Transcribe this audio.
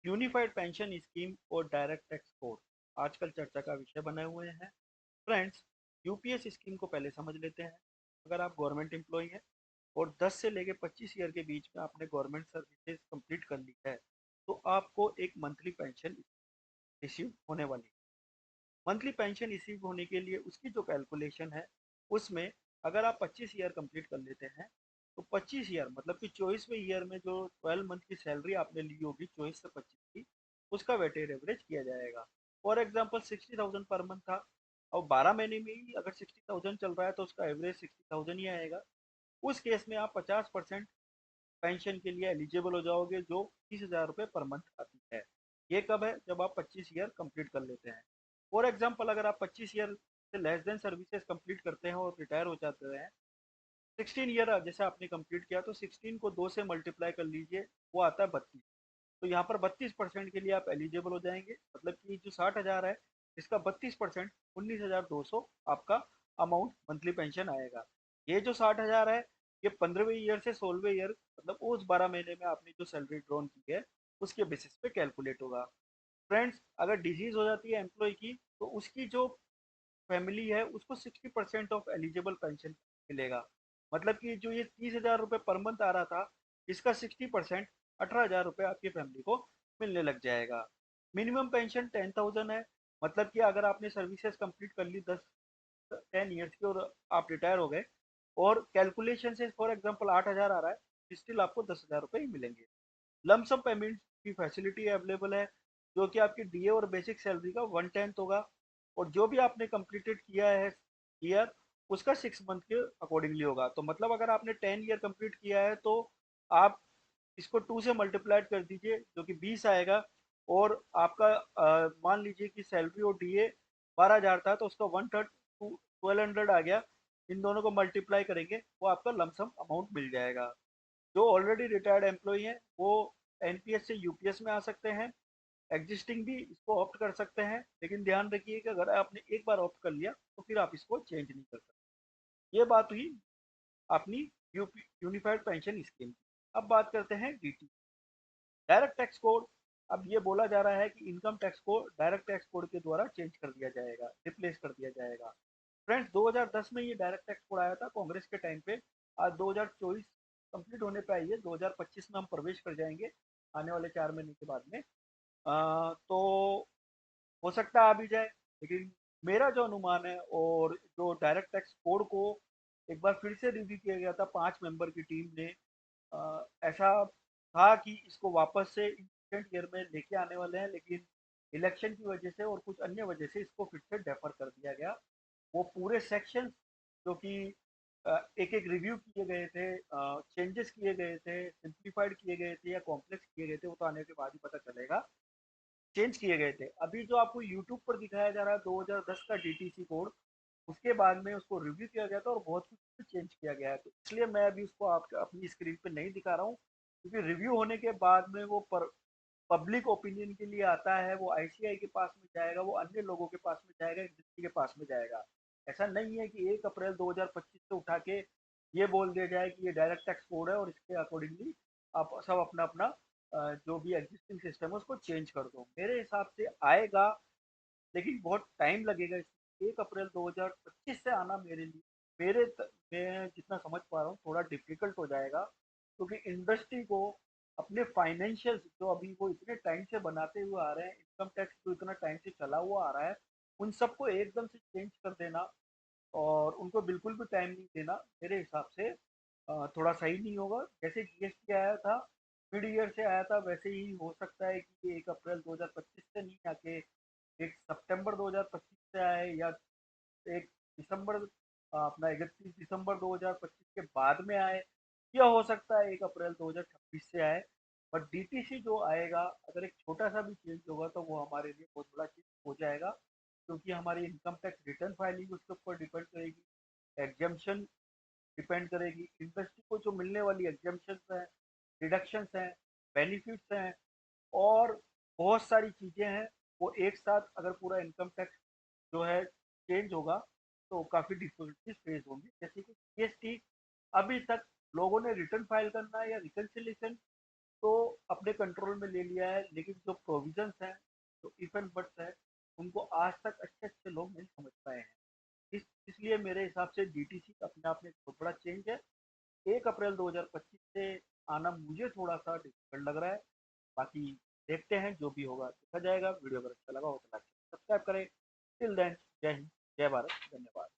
Unified pension scheme और direct tax code आजकल चर्चा का विषय बने हुए हैं। फ्रेंड्स, यूपीएस स्कीम को पहले समझ लेते हैं। अगर आप गवर्नमेंट एम्प्लॉय हैं और 10 से लेके 25 ईयर के बीच में आपने गवर्नमेंट सर्विसेज कंप्लीट कर ली है, तो आपको एक मंथली पेंशन रिसीव होने वाली है। मंथली पेंशन रिसीव होने के लिए उसकी जो कैलकुलेशन है, उसमें अगर आप 25 ईयर कंप्लीट कर लेते हैं, तो 25 ईयर मतलब कि 24वें ईयर में जो 12 मंथ की सैलरी आपने ली होगी 24 से 25 की, उसका वेटेड एवरेज किया जाएगा। फॉर एग्जांपल 60,000 पर मंथ था, और 12 महीने में ही अगर 60,000 चल रहा है तो उसका एवरेज 60,000 ही आएगा। उस केस में आप 50% पेंशन के लिए एलिजिबल हो जाओगे, जो 30,000 रुपये पर मंथ आती है। ये कब है? जब आप 25 ईयर कंप्लीट कर लेते हैं। फॉर एग्जाम्पल अगर आप 25 ईयर से लेस देन सर्विसेज कंप्लीट करते हैं और रिटायर हो जाते हैं, 16 ईयर जैसे आपने कंप्लीट किया, तो 16 को 2 से मल्टीप्लाई कर लीजिए, वो आता है 32। तो यहाँ पर 32% के लिए आप एलिजिबल हो जाएंगे, मतलब कि जो 60,000 है, इसका 32% 19,200 आपका अमाउंट मंथली पेंशन आएगा। ये जो 60,000 है, ये 15वें ईयर से 16वें ईयर मतलब उस 12 महीने में आपने जो सैलरी ड्रॉन की है, उसके बेसिस पे कैलकुलेट होगा। फ्रेंड्स, अगर डिजीज हो जाती है एम्प्लॉय की, तो उसकी जो फैमिली है उसको 60% ऑफ एलिजिबल पेंशन मिलेगा। मतलब कि जो ये 30,000 रुपये पर मंथ आ रहा था, इसका 60% 18,000 रुपये आपकी फैमिली को मिलने लग जाएगा। मिनिमम पेंशन 10,000 है। मतलब कि अगर आपने सर्विसेज कंप्लीट कर ली 10 ईयर्स की और आप रिटायर हो गए, और कैलकुलेशन से फॉर एग्जांपल 8,000 आ रहा है, स्टिल आपको 10,000 रुपये ही मिलेंगे। लमसम पेमेंट की फैसिलिटी अवेलेबल है, जो कि आपकी डीए और बेसिक सैलरी का 1/10 होगा। और जो भी आपने कंप्लीटेड किया है ईयर, उसका 6 मंथ के अकॉर्डिंगली होगा। तो मतलब अगर आपने 10 ईयर कंप्लीट किया है, तो आप इसको 2 से मल्टीप्लाइड कर दीजिए, जो कि 20 आएगा। और आपका मान लीजिए कि सैलरी और डीए 12,000 था, तो उसका 1/3 1200 आ गया। इन दोनों को मल्टीप्लाई करेंगे, वो आपका लमसम अमाउंट मिल जाएगा। जो ऑलरेडी रिटायर्ड एम्प्लॉय हैं, वो एनपीएस से यूपीएस में आ सकते हैं। एग्जिस्टिंग भी इसको ऑप्ट कर सकते हैं, लेकिन ध्यान रखिए कि अगर आपने एक बार ऑप्ट कर लिया, तो फिर आप इसको चेंज नहीं कर सकते। ये बात हुई अपनी यूनिफाइड पेंशन स्कीम की। अब बात करते हैं डीटी, डायरेक्ट टैक्स कोड। अब ये बोला जा रहा है कि इनकम टैक्स को डायरेक्ट टैक्स कोड के द्वारा चेंज कर दिया जाएगा, रिप्लेस कर दिया जाएगा। फ्रेंड्स, 2010 में ये डायरेक्ट टैक्स कोड आया था कांग्रेस के टाइम पे। आज 2024 कंप्लीट होने पे आई है, 2025 में हम प्रवेश कर जाएंगे आने वाले 4 महीने के बाद में। तो हो सकता है आ भी जाए, लेकिन मेरा जो अनुमान है, और जो डायरेक्ट टैक्स कोड को एक बार फिर से रिव्यू किया गया था 5 मेंबर की टीम ने, ऐसा था कि इसको वापस से इंस्टेंट ईयर में लेके आने वाले हैं, लेकिन इलेक्शन की वजह से और कुछ अन्य वजह से इसको फिर से डेफर कर दिया गया। वो पूरे सेक्शन जो कि एक एक रिव्यू किए गए थे, चेंजेस किए गए थे, सिंप्लीफाइड किए गए थे या कॉम्प्लेक्स किए गए थे, वो तो आने के बाद ही पता चलेगा। चेंज किए गए थे। अभी जो आपको यूट्यूब पर दिखाया जा रहा है 2010 का डीटीसी कोड, उसके बाद में उसको रिव्यू किया गया था और बहुत कुछ चेंज किया गया है। तो इसलिए मैं अभी उसको आप अपनी स्क्रीन पे नहीं दिखा रहा हूँ, क्योंकि रिव्यू होने के बाद में वो पब्लिक ओपिनियन के लिए आता है, वो आईसीआई के पास में जाएगा, वो अन्य लोगों के पास में जाएगा, इंडस्ट्री के पास में जाएगा। ऐसा नहीं है कि 1 अप्रैल 2025 से उठा के ये बोल दिया जाए कि ये डायरेक्ट टैक्स कोड है और इसके अकॉर्डिंगली आप सब अपना अपना जो भी एग्जिस्टिंग सिस्टम है उसको चेंज कर दो। मेरे हिसाब से आएगा, लेकिन बहुत टाइम लगेगा। 1 अप्रैल 2025 से आना मेरे लिए, मैं जितना समझ पा रहा हूँ, थोड़ा डिफिकल्ट हो जाएगा, क्योंकि इंडस्ट्री को अपने फाइनेंशियल जो अभी वो इतने टाइम से बनाते हुए आ रहे हैं, इनकम टैक्स जो इतना टाइम से चला हुआ आ रहा है, उन सबको एकदम से चेंज कर देना और उनको बिल्कुल भी टाइम नहीं देना, मेरे हिसाब से थोड़ा सही नहीं होगा। जैसे जीएसटी आया था, मिड ईयर से आया था, वैसे ही हो सकता है कि 1 अप्रैल 2025 से नहीं आके 1 सितंबर 2025 से आए, या 1 दिसंबर अपना 31 दिसंबर 2025 के बाद में आए, या हो सकता है 1 अप्रैल 2026 से आए। बट डीटीसी जो आएगा, अगर एक छोटा सा भी चेंज होगा, तो वो हमारे लिए बहुत बड़ा चेंज हो जाएगा, क्योंकि हमारी इनकम टैक्स रिटर्न फाइलिंग उसके ऊपर डिपेंड करेगी, एग्जाम्शन डिपेंड करेगी, इंडस्ट्री को जो मिलने वाली एग्जाम्शन हैं, डिडक्शंस हैं, बेनिफिट्स हैं, और बहुत सारी चीज़ें हैं। वो एक साथ अगर पूरा इनकम टैक्स जो है चेंज होगा, तो काफ़ी डिफिकल्टीज फेस होंगी। जैसे कि जीएसटी, अभी तक लोगों ने रिटर्न फाइल करना या रिकन्सिलेशन तो अपने कंट्रोल में ले लिया है, लेकिन जो प्रोविजंस हैं, जो इफ एंड बट्स है, उनको आज तक अच्छे अच्छे लोग नहीं समझ पाए हैं। इसलिए मेरे हिसाब से डीटीसी अपने आप में बहुत बड़ा चेंज है। 1 अप्रैल 2025 से आना मुझे थोड़ा सा डिफिकल्ट लग रहा है। बाकी देखते हैं, जो भी होगा देखा जाएगा। वीडियो अगर अच्छा लगा हो तो लाइक सब्सक्राइब करें। टिल देन, जय हिंद, जय भारत, धन्यवाद।